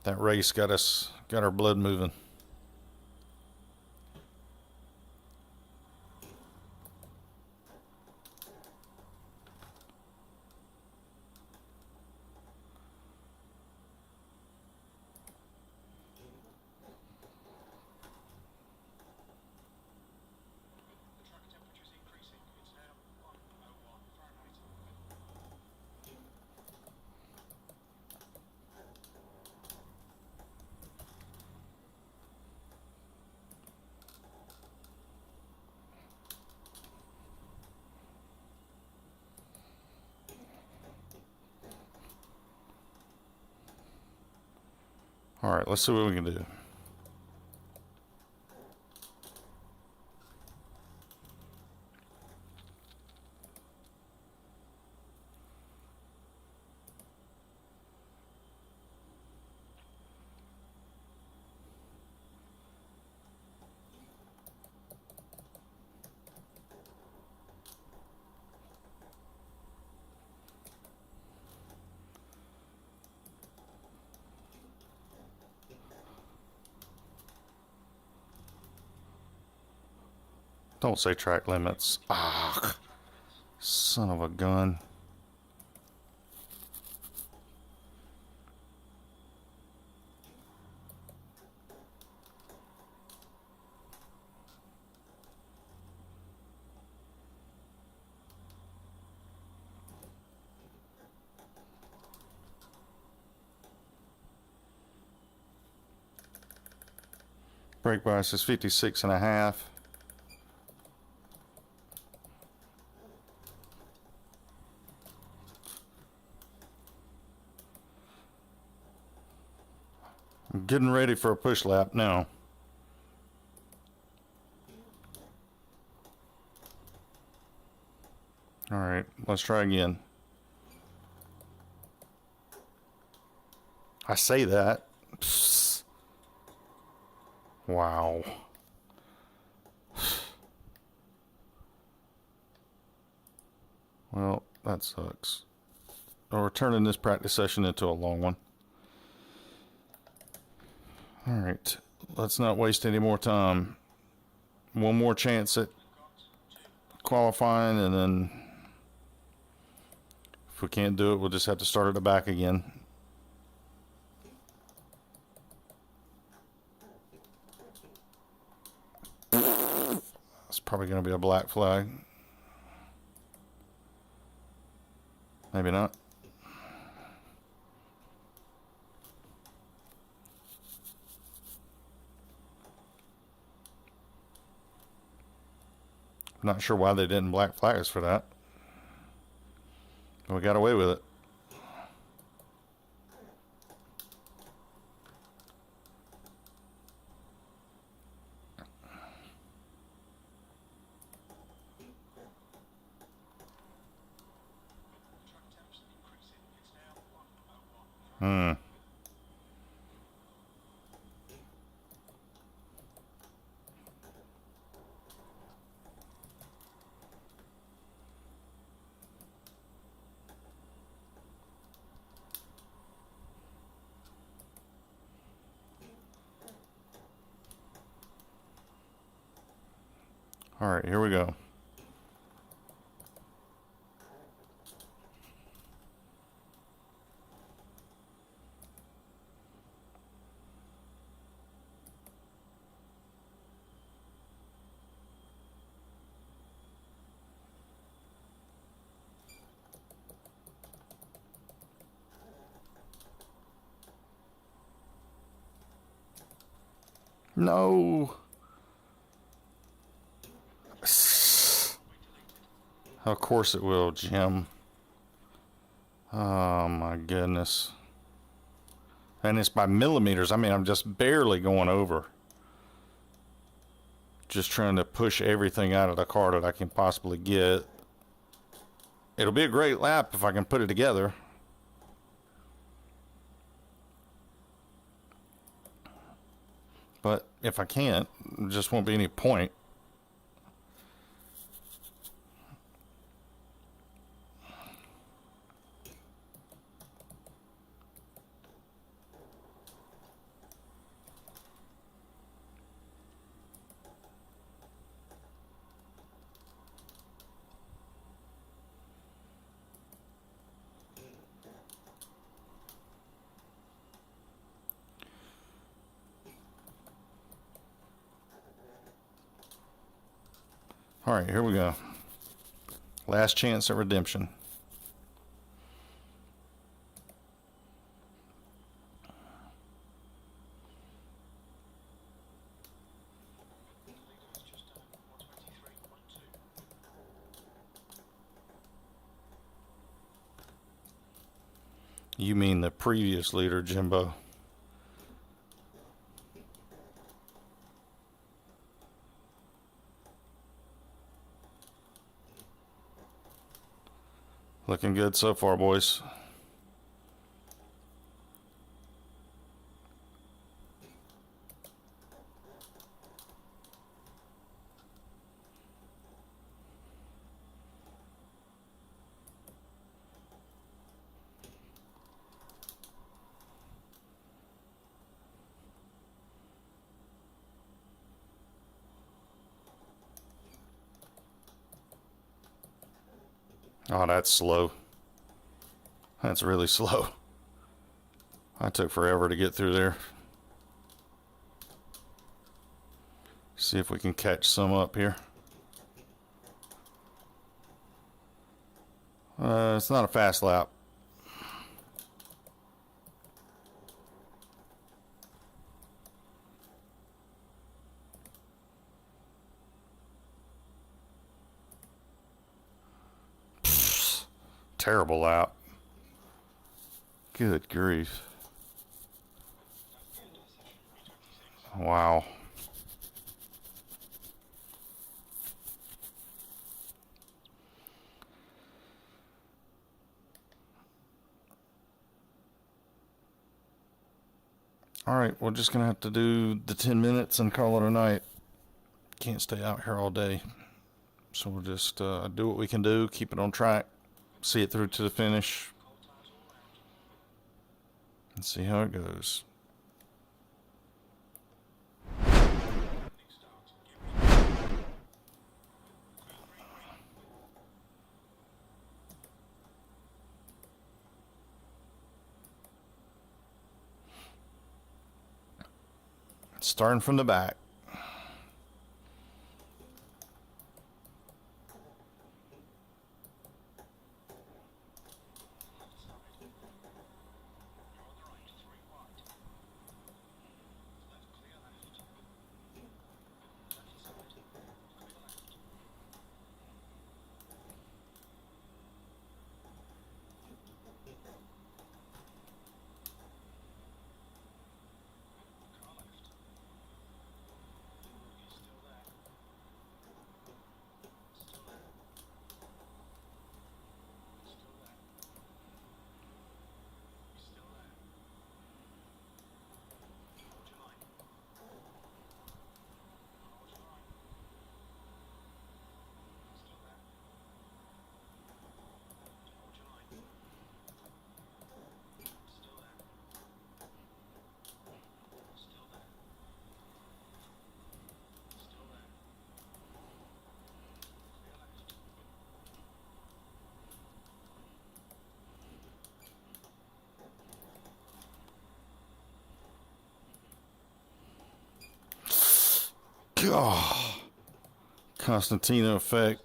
That race got our blood moving. All right, let's see what we can do. Don't say track limits. Ah, son of a gun. Brake bias is 56.5. I'm getting ready for a push lap now. All right, let's try again. I say that. Psst. Wow. Well, that sucks. We're turning this practice session into a long one. All right, let's not waste any more time. One more chance at qualifying, and then if we can't do it, we'll just have to start at the back again. It's probably going to be a black flag. Maybe not. Not sure why they didn't black flag us for that. But we got away with it. All right, here we go. No. Of course it will, Jim. Oh my goodness. And it's by millimeters. I mean, I'm just barely going over. Just trying to push everything out of the car that I can possibly get. It'll be a great lap if I can put it together. But if I can't, there just won't be any point. All right, here we go. Last chance at redemption. You mean the previous leader, Jimbo? Looking good so far, boys. Oh, that's slow. That's really slow. I took forever to get through there. See if we can catch some up here. It's not a fast lap. Pfft, terrible lap. Good grief. Wow. All right, we're just going to have to do the 10 minutes and call it a night. Can't stay out here all day. So we'll just do what we can do, keep it on track, see it through to the finish, and see how it goes. Starting from the back. Oh, Constantino effect.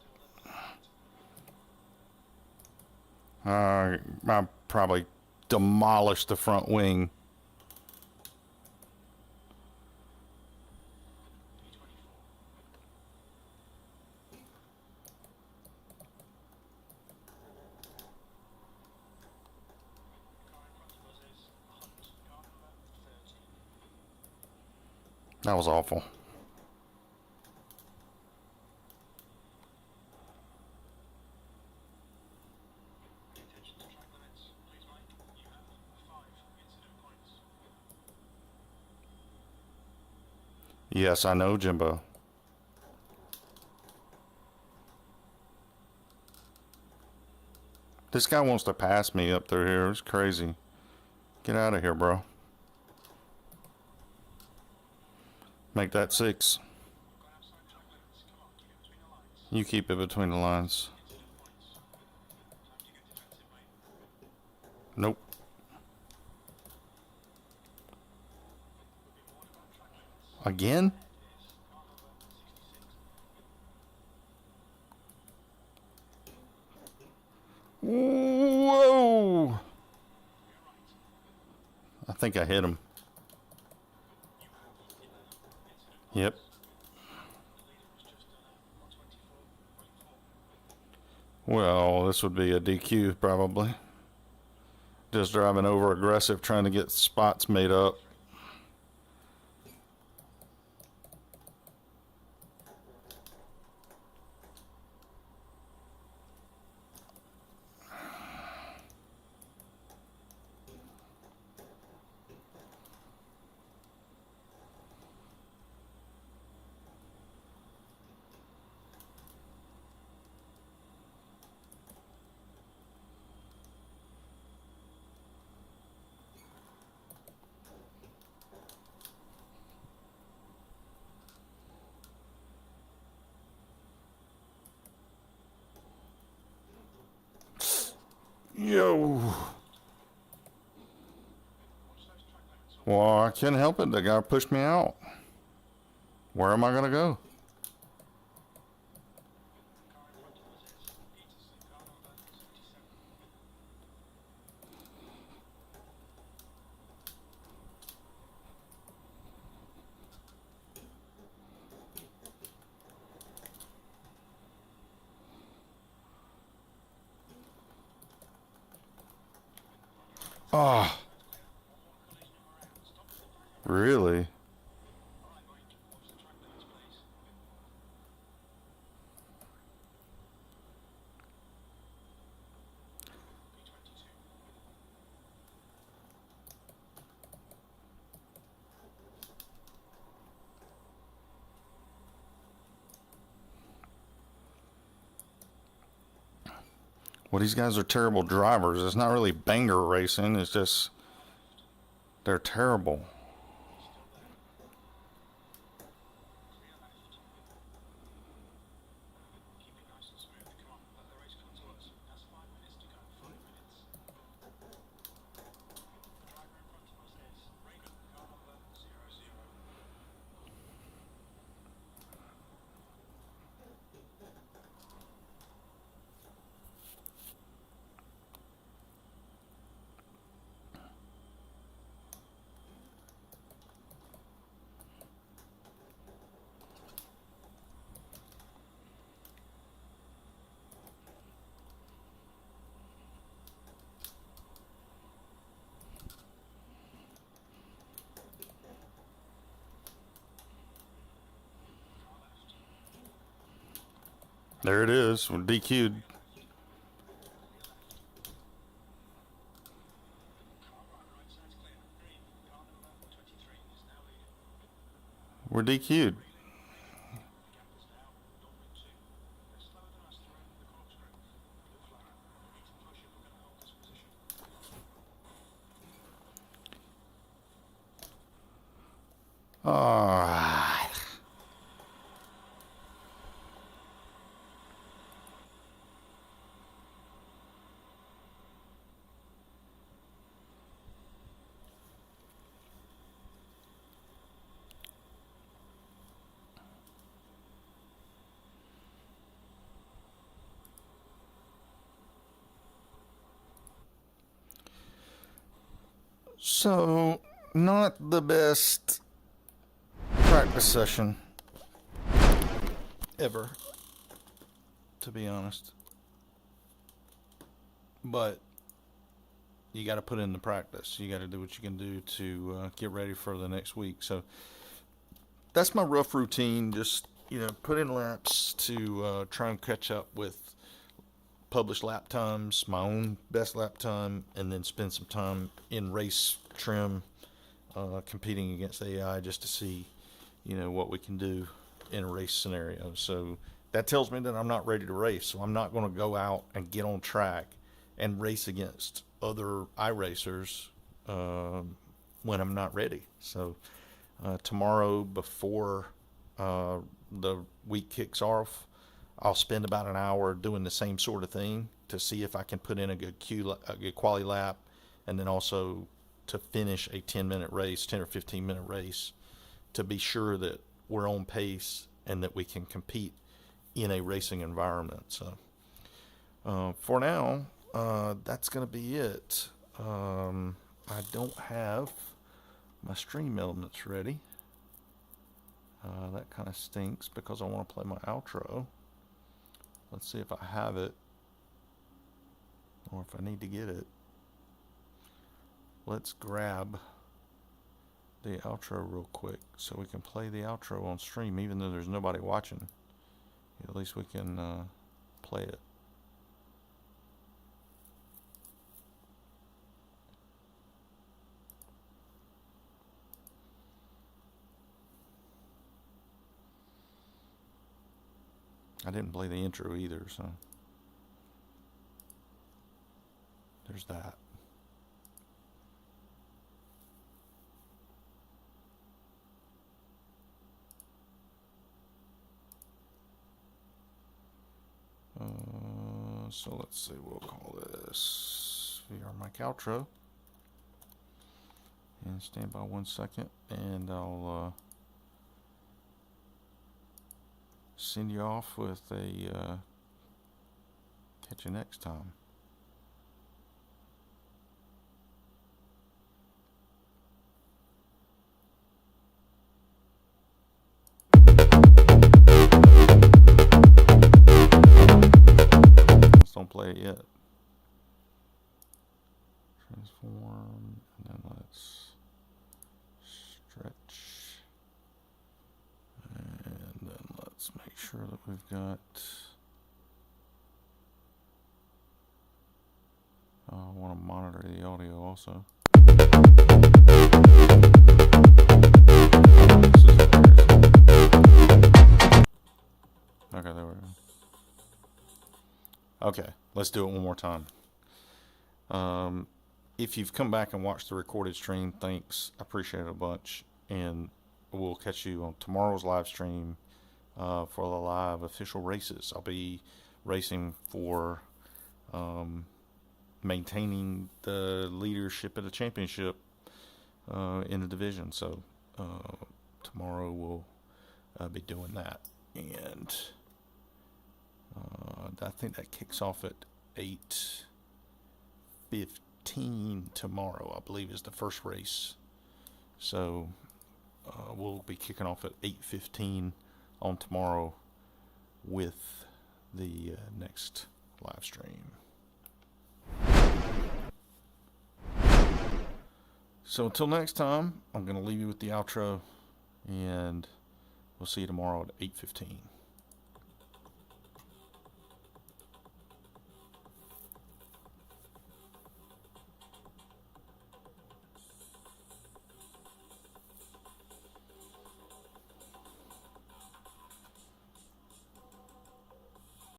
I probably demolished the front wing. That was awful. Yes, I know, Jimbo. This guy wants to pass me up through here. It's crazy. Get out of here, bro. Make that 6. You keep it between the lines. Nope. Again? I think I hit him. Yep. Well, this would be a DQ probably. Just driving over aggressive, trying to get spots made up. Yo. Well, I can't help it. The guy pushed me out. Where am I going to go? Ah, really? Well, these guys are terrible drivers. It's not really banger racing. It's just they're terrible. There it is. We're DQ'd. We're DQ'd. Ah. So, not the best practice session ever, to be honest. But you got to put in the practice. You got to do what you can do to get ready for the next week. So that's my rough routine. Just put in laps to try and catch up with published lap times, my own best lap time, and then spend some time in race trim, competing against AI just to see, what we can do in a race scenario. So that tells me that I'm not ready to race. So I'm not going to go out and get on track and race against other iRacers when I'm not ready. So tomorrow, before the week kicks off, I'll spend about an hour doing the same sort of thing to see if I can put in a good quali lap, and then also to finish a 10-minute race, 10 or 15-minute race, to be sure that we're on pace and that we can compete in a racing environment. So for now, that's going to be it. I don't have my stream elements ready. That kind of stinks because I want to play my outro. Let's see if I have it or if I need to get it. Let's grab the outro real quick so we can play the outro on stream even though there's nobody watching. At least we can play it. I didn't play the intro either, so there's that. So let's see, we'll call this VR mic outro. And stand by 1 second, and I'll send you off with a catch you next time. Let's don't play it yet. Transform, and then let's stretch. And then let's make sure that we've got I want to monitor the audio also. Okay, there we go. Okay, let's do it one more time. If you've come back and watched the recorded stream, thanks. I appreciate it a bunch. And we'll catch you on tomorrow's live stream for the live official races. I'll be racing for maintaining the leadership of the championship in the division. So tomorrow we'll be doing that. And I think that kicks off at 8:15 tomorrow, I believe, is the first race. So we'll be kicking off at 8:15 on tomorrow with the next live stream. So until next time, I'm going to leave you with the outro, and we'll see you tomorrow at 8:15.